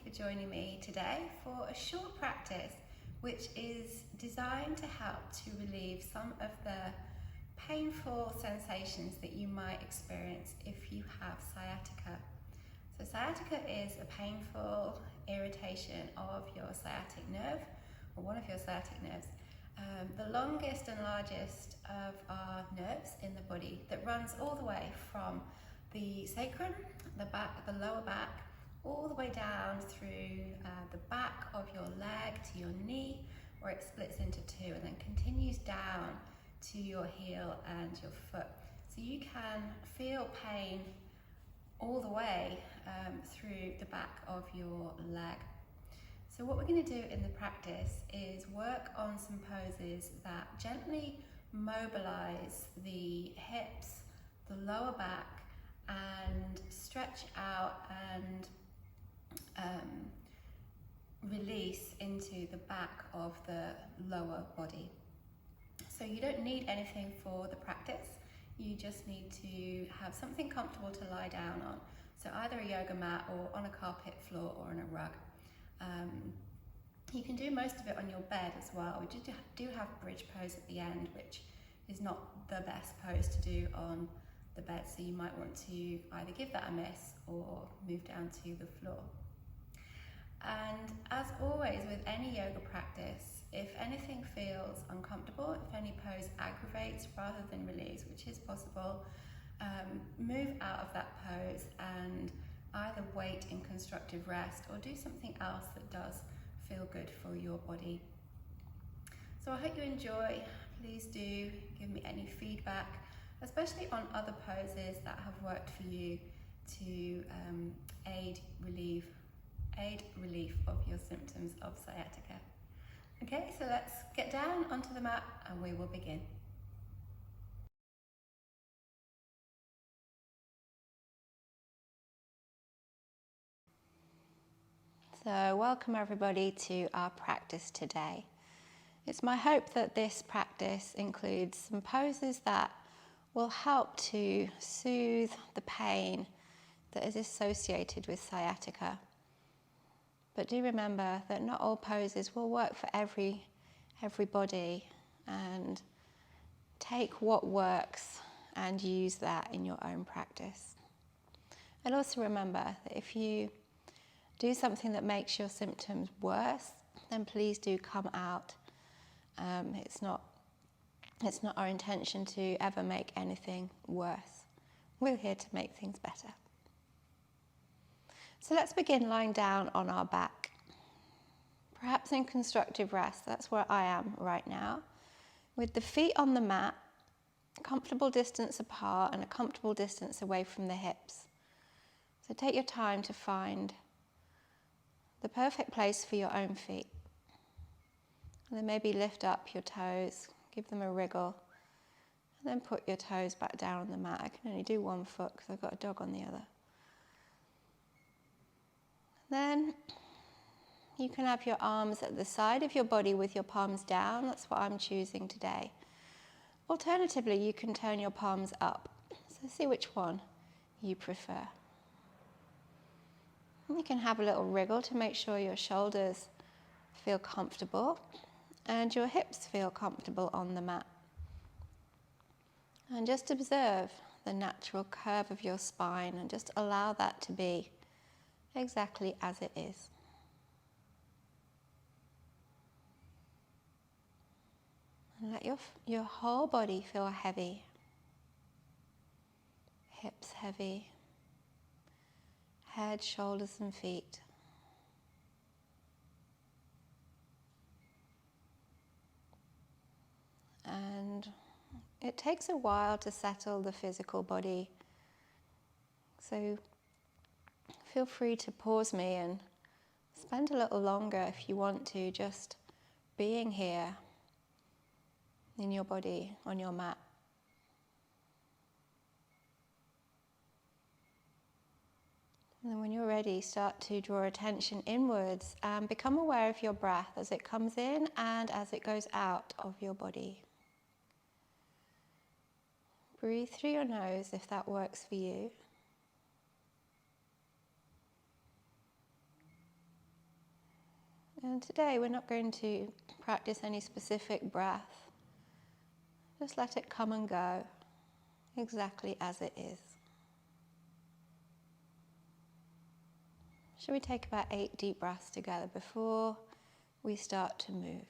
for joining me today for a short practice which is designed to help to relieve some of the painful sensations that you might experience if you have sciatica. So sciatica is a painful irritation of your sciatic nerve, or one of your sciatic nerves, the longest and largest of our nerves in the body that runs all the way from the sacrum, the back, the lower back, all the way down through the back of your leg to your knee, where it splits into two and then continues down to your heel and your foot. So you can feel pain all the way through the back of your leg. So what we're going to do in the practice is work on some poses that gently mobilize the hips, the lower back, and stretch out and release into the back of the lower body. So you don't need anything for the practice, you just need to have something comfortable to lie down on. So either a yoga mat or on a carpet floor or on a rug. You can do most of it on your bed as well. We do have bridge pose at the end, which is not the best pose to do on the bed, so you might want to either give that a miss or move down to the floor. And as always with any yoga practice, if anything feels uncomfortable, if any pose aggravates rather than relieves, which is possible, move out of that pose and either wait in constructive rest or do something else that does feel good for your body. So I hope you enjoy. Please do give me any feedback, especially on other poses that have worked for you to aid relief of your symptoms of sciatica. Okay, so let's get down onto the mat and we will begin. So welcome everybody to our practice today. It's my hope that this practice includes some poses that will help to soothe the pain that is associated with sciatica. But do remember that not all poses will work for everybody, and take what works and use that in your own practice. And also remember that if you do something that makes your symptoms worse, then please do come out. It's not our intention to ever make anything worse. We're here to make things better. So let's begin lying down on our back, perhaps in constructive rest. That's where I am right now, with the feet on the mat, a comfortable distance apart and a comfortable distance away from the hips. So take your time to find the perfect place for your own feet. And then maybe lift up your toes, give them a wriggle, and then put your toes back down on the mat. I can only do one foot because I've got a dog on the other. Then you can have your arms at the side of your body with your palms down. That's what I'm choosing today. Alternatively, you can turn your palms up. So see which one you prefer. And you can have a little wriggle to make sure your shoulders feel comfortable and your hips feel comfortable on the mat. And just observe the natural curve of your spine and just allow that to be exactly as it is. And let your whole body feel heavy. Hips heavy. Head, shoulders and feet. And it takes a while to settle the physical body. So feel free to pause me and spend a little longer if you want to, just being here in your body, on your mat. And then when you're ready, start to draw attention inwards and become aware of your breath as it comes in and as it goes out of your body. Breathe through your nose if that works for you. And today we're not going to practice any specific breath. Just let it come and go exactly as it is. Should we take about 8 deep breaths together before we start to move?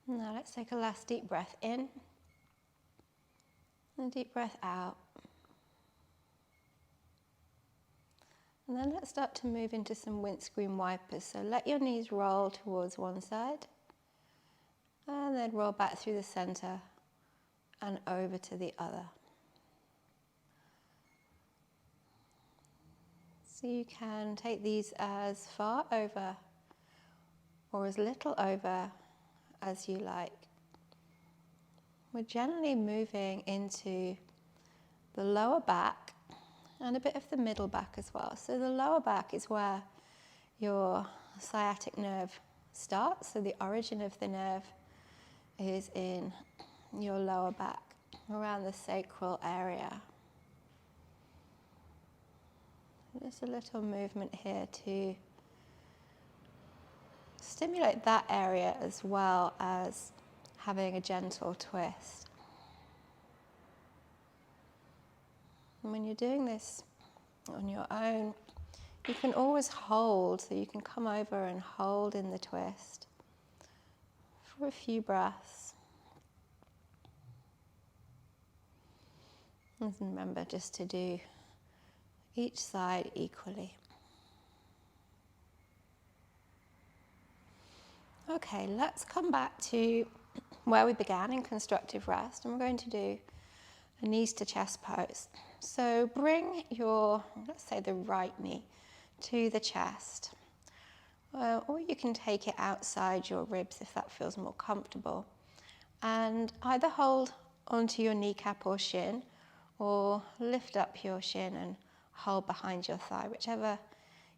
Now let's take a last deep breath in and a deep breath out. And then let's start to move into some windscreen wipers. So let your knees roll towards one side and then roll back through the center and over to the other. So you can take these as far over or as little over as you like. We're generally moving into the lower back and a bit of the middle back as well. So the lower back is where your sciatic nerve starts. So the origin of the nerve is in your lower back, around the sacral area. Just a little movement here to stimulate that area as well as having a gentle twist. And when you're doing this on your own, you can always hold, so you can come over and hold in the twist for a few breaths. And remember just to do each side equally. Okay, let's come back to where we began in constructive rest, and we're going to do a knees to chest pose. So bring your, let's say the right knee to the chest, or you can take it outside your ribs if that feels more comfortable, and either hold onto your kneecap or shin, or lift up your shin and hold behind your thigh, whichever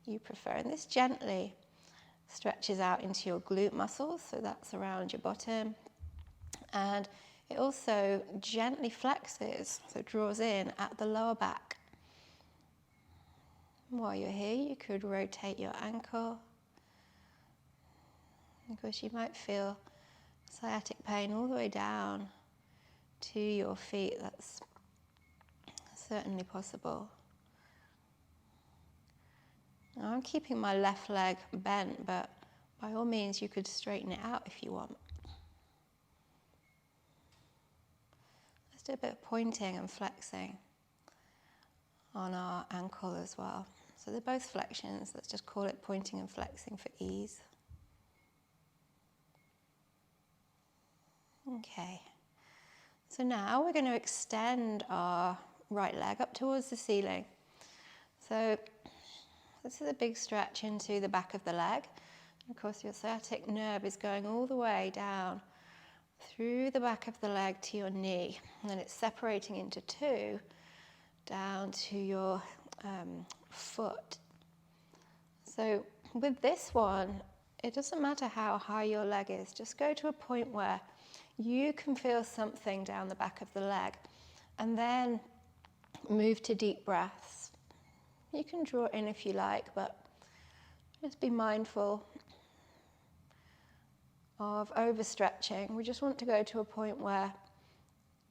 you prefer. And this gently stretches out into your glute muscles, so that's around your bottom, and it also gently flexes, so draws in at the lower back. While you're here, you could rotate your ankle. Of course, you might feel sciatic pain all the way down to your feet. That's certainly possible. Now, I'm keeping my left leg bent, but by all means you could straighten it out if you want. Let's do a bit of pointing and flexing on our ankle as well. So they're both flexions. Let's just call it pointing and flexing for ease. Okay. So now we're going to extend our right leg up towards the ceiling. So this is a big stretch into the back of the leg. And of course, your sciatic nerve is going all the way down through the back of the leg to your knee. And then it's separating into two down to your foot. So with this one, it doesn't matter how high your leg is. Just go to a point where you can feel something down the back of the leg, and then move to deep breaths. You can draw in if you like, but just be mindful of overstretching. We just want to go to a point where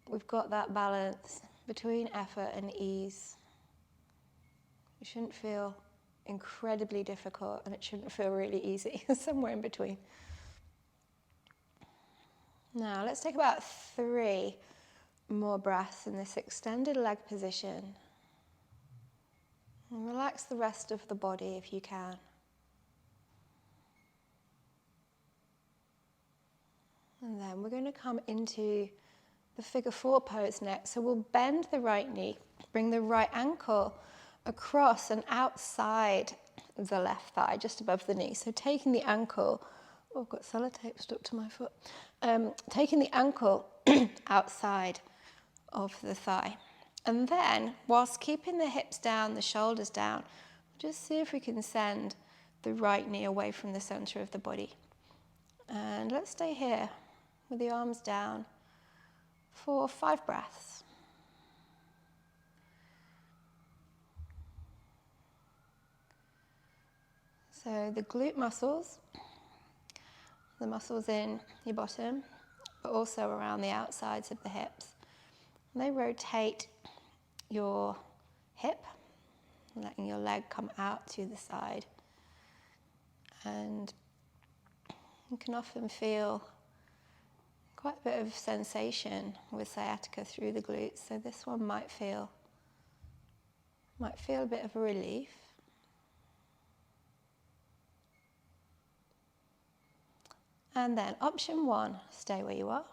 we've got that balance between effort and ease. It shouldn't feel incredibly difficult, and it shouldn't feel really easy, somewhere in between. Now let's take about 3 more breaths in this extended leg position. And relax the rest of the body if you can. And then we're going to come into the figure 4 pose next. So we'll bend the right knee, bring the right ankle across and outside the left thigh, just above the knee. So taking the ankle, oh, I've got sellotape stuck to my foot. Taking the ankle outside of the thigh. And then, whilst keeping the hips down, the shoulders down, just see if we can send the right knee away from the center of the body. And let's stay here with the arms down for 5 breaths. So the glute muscles, the muscles in your bottom, but also around the outsides of the hips, they rotate your hip, letting your leg come out to the side. And you can often feel quite a bit of sensation with sciatica through the glutes, so this one might feel a bit of a relief. And then option 1, stay where you are.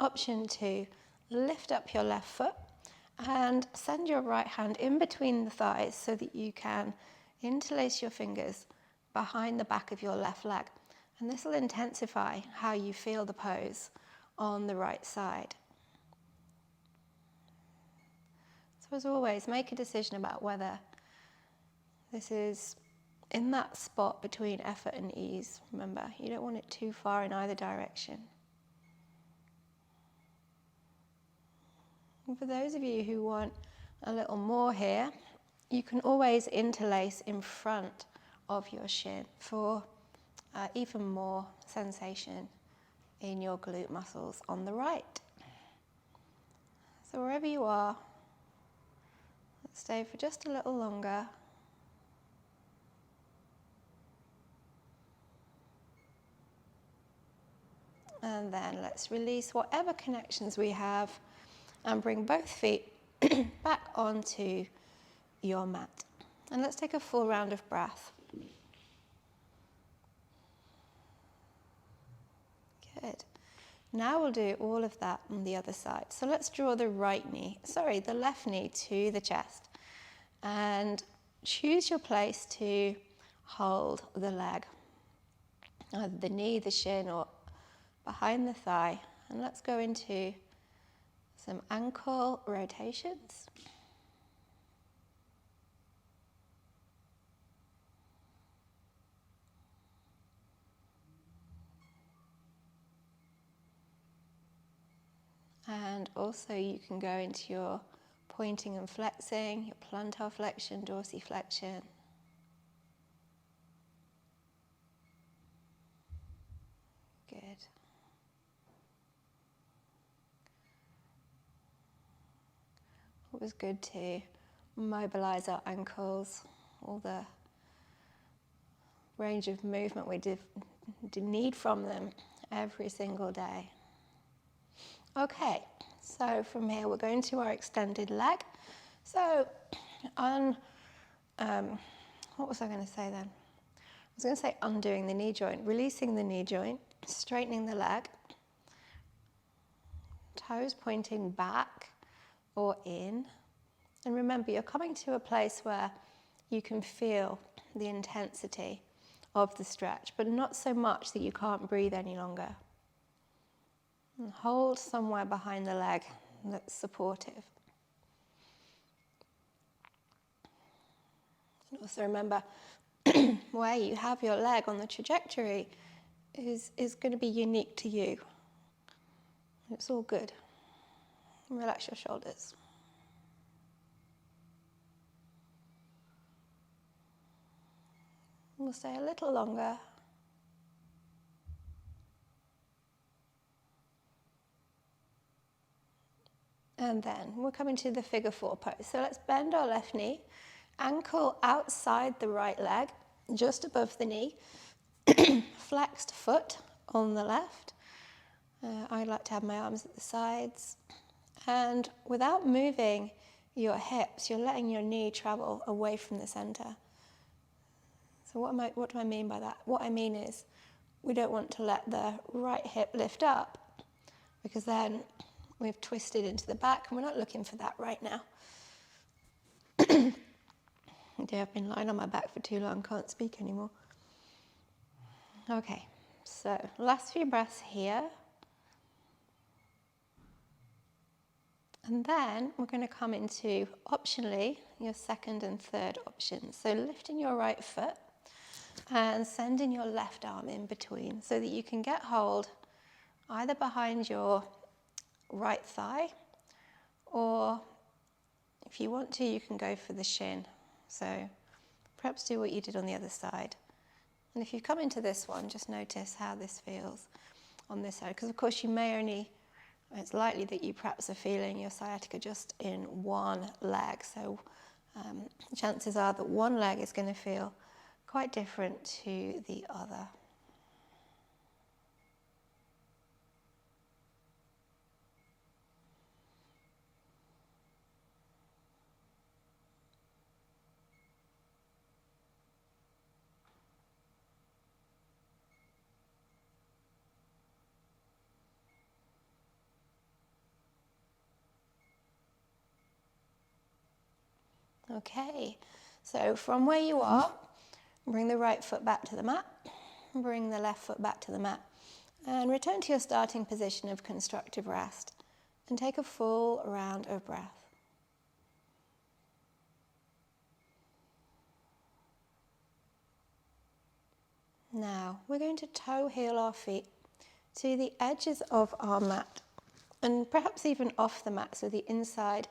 Option 2, lift up your left foot and send your right hand in between the thighs so that you can interlace your fingers behind the back of your left leg. And this will intensify how you feel the pose on the right side. So as always, make a decision about whether this is in that spot between effort and ease. Remember, you don't want it too far in either direction. And for those of you who want a little more here, you can always interlace in front of your shin for even more sensation in your glute muscles on the right. So wherever you are, let's stay for just a little longer. And then let's release whatever connections we have and bring both feet back onto your mat. And let's take a full round of breath. Good. Now we'll do all of that on the other side. So let's draw the the left knee to the chest. And choose your place to hold the leg. Either the knee, the shin, or behind the thigh. And let's go into some ankle rotations. And also you can go into your pointing and flexing, your plantar flexion, dorsiflexion. Good. It was good to mobilise our ankles, all the range of movement we need from them every single day. Okay, so from here we're going to our extended leg. So what was I going to say then? I was going to say undoing the knee joint, releasing the knee joint, straightening the leg, toes pointing back or in. And remember, you're coming to a place where you can feel the intensity of the stretch, but not so much that you can't breathe any longer. And hold somewhere behind the leg that's supportive. And also remember, where you have your leg on the trajectory is going to be unique to you. It's all good. Relax your shoulders. We'll stay a little longer. And then we're coming to the figure 4 pose. So let's bend our left knee, ankle outside the right leg, just above the knee, flexed foot on the left. I like to have my arms at the sides. And without moving your hips, you're letting your knee travel away from the center. So what do I mean by that? What I mean is we don't want to let the right hip lift up, because then we've twisted into the back, and we're not looking for that right now. Yeah, I've been lying on my back for too long, can't speak anymore. Okay, so last few breaths here. And then we're going to come into, optionally, your second and third options. So lifting your right foot and sending your left arm in between so that you can get hold either behind your right thigh, or if you want to, you can go for the shin. So perhaps do what you did on the other side. And if you come into this one, just notice how this feels on this side. Because of course you may only, it's likely that you perhaps are feeling your sciatica just in one leg. So chances are that one leg is going to feel quite different to the other. Okay, so from where you are, bring the right foot back to the mat, bring the left foot back to the mat, and return to your starting position of constructive rest, and take a full round of breath. Now, we're going to toe heel our feet to the edges of our mat, and perhaps even off the mat, so the inside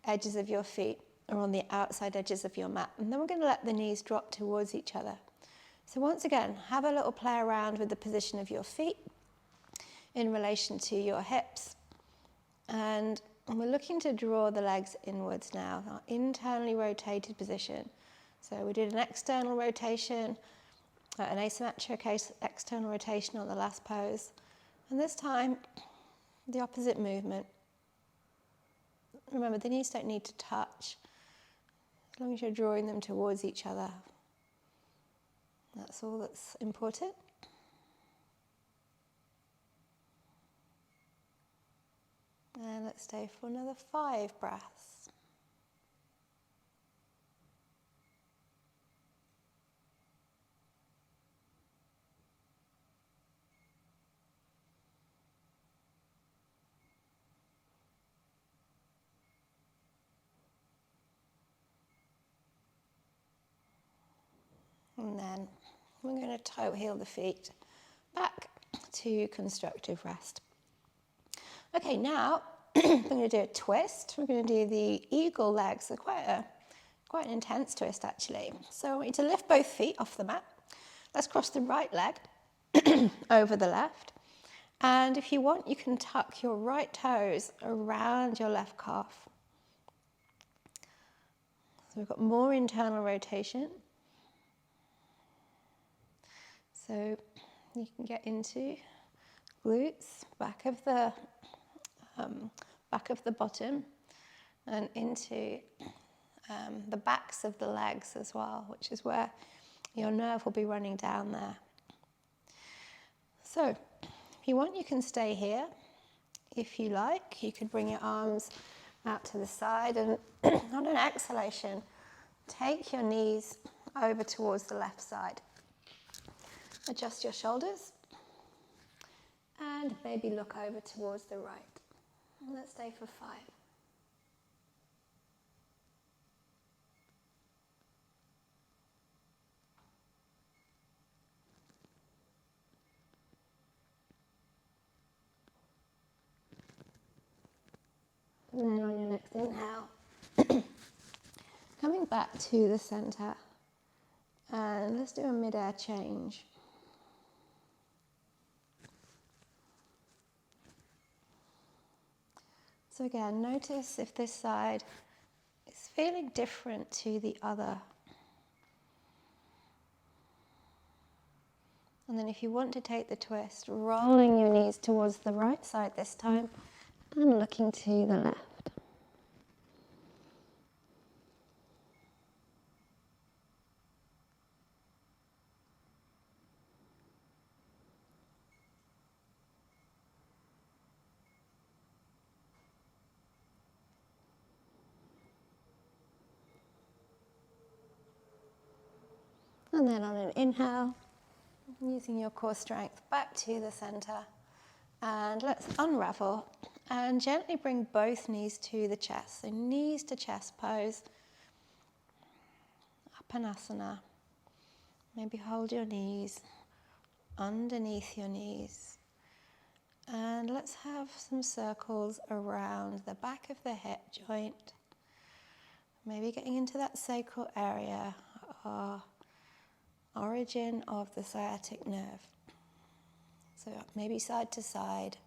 edges of your feet are on the outside edges of your mat. And then we're going to let the knees drop towards each other. So once again, have a little play around with the position of your feet in relation to your hips. And we're looking to draw the legs inwards now, our internally rotated position. So we did an external rotation, an asymmetric external rotation on the last pose. And this time, the opposite movement. Remember, the knees don't need to touch, as long as you're drawing them towards each other. That's all that's important. And let's stay for another 5 breaths. And then we're going to toe heel the feet back to constructive rest. Okay, now we're going to do a twist. We're going to do the eagle leg, so quite an intense twist actually. So I want you to lift both feet off the mat. Let's cross the right leg over the left. And if you want, you can tuck your right toes around your left calf. So we've got more internal rotation. So you can get into glutes, back of the bottom, and into the backs of the legs as well, which is where your nerve will be running down there. So if you want, you can stay here. If you like, you could bring your arms out to the side, and on an exhalation, take your knees over towards the left side. Adjust your shoulders and maybe look over towards the right. And let's stay for 5. And then on your next inhale, coming back to the center, and let's do a mid-air change. So again, notice if this side is feeling different to the other. And then if you want to take the twist, rolling your knees towards the right side this time and looking to the left. And then on an inhale, using your core strength back to the center. And let's unravel and gently bring both knees to the chest. So knees to chest pose, Apanasana. Maybe hold your knees underneath your knees. And let's have some circles around the back of the hip joint. Maybe getting into that sacral area, or origin of the sciatic nerve. So maybe side to side.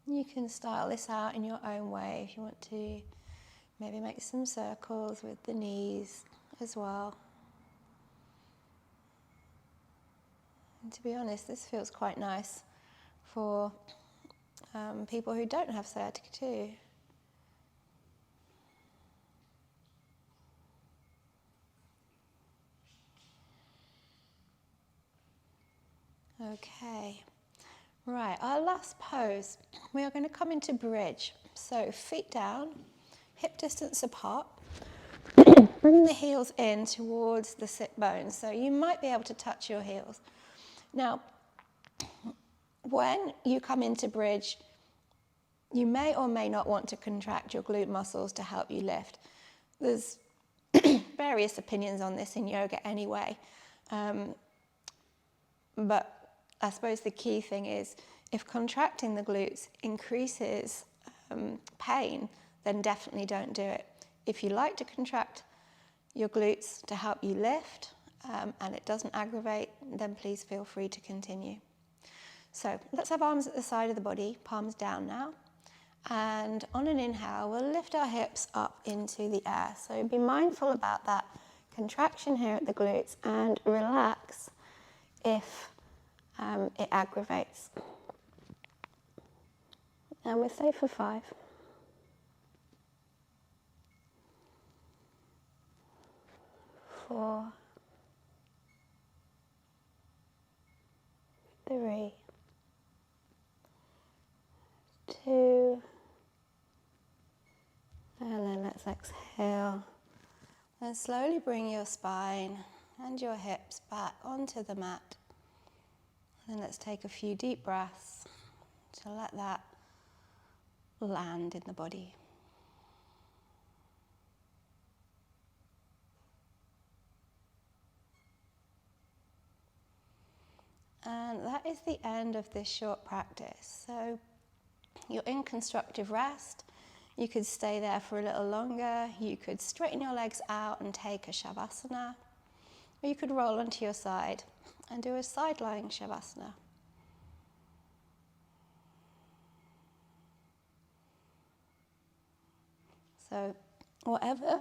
You can style this out in your own way if you want to. Maybe make some circles with the knees as well. And to be honest, this feels quite nice for people who don't have sciatica too. Okay, right, our last pose, we are going to come into bridge. So feet down, hip distance apart, bringing the heels in towards the sit bones. So you might be able to touch your heels. Now, when you come into bridge, you may or may not want to contract your glute muscles to help you lift. There's various opinions on this in yoga anyway, but I suppose the key thing is if contracting the glutes increases pain, then definitely don't do it. If you like to contract your glutes to help you lift and it doesn't aggravate, then please feel free to continue. So let's have arms at the side of the body, palms down now. And on an inhale, we'll lift our hips up into the air. So be mindful about that contraction here at the glutes and relax if it aggravates. And we'll stay for 5. 4, 3, 2, and then let's exhale. And slowly bring your spine and your hips back onto the mat. And let's take a few deep breaths to let that land in the body. And that is the end of this short practice. So you're in constructive rest. You could stay there for a little longer. You could straighten your legs out and take a Shavasana. Or you could roll onto your side and do a side-lying Shavasana. So whatever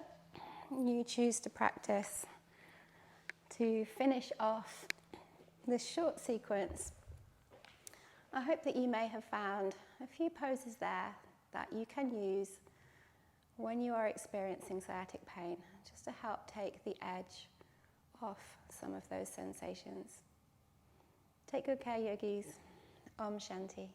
you choose to practice to finish off this short sequence, I hope that you may have found a few poses there that you can use when you are experiencing sciatic pain, just to help take the edge off some of those sensations. Take good care, yogis. Om Shanti.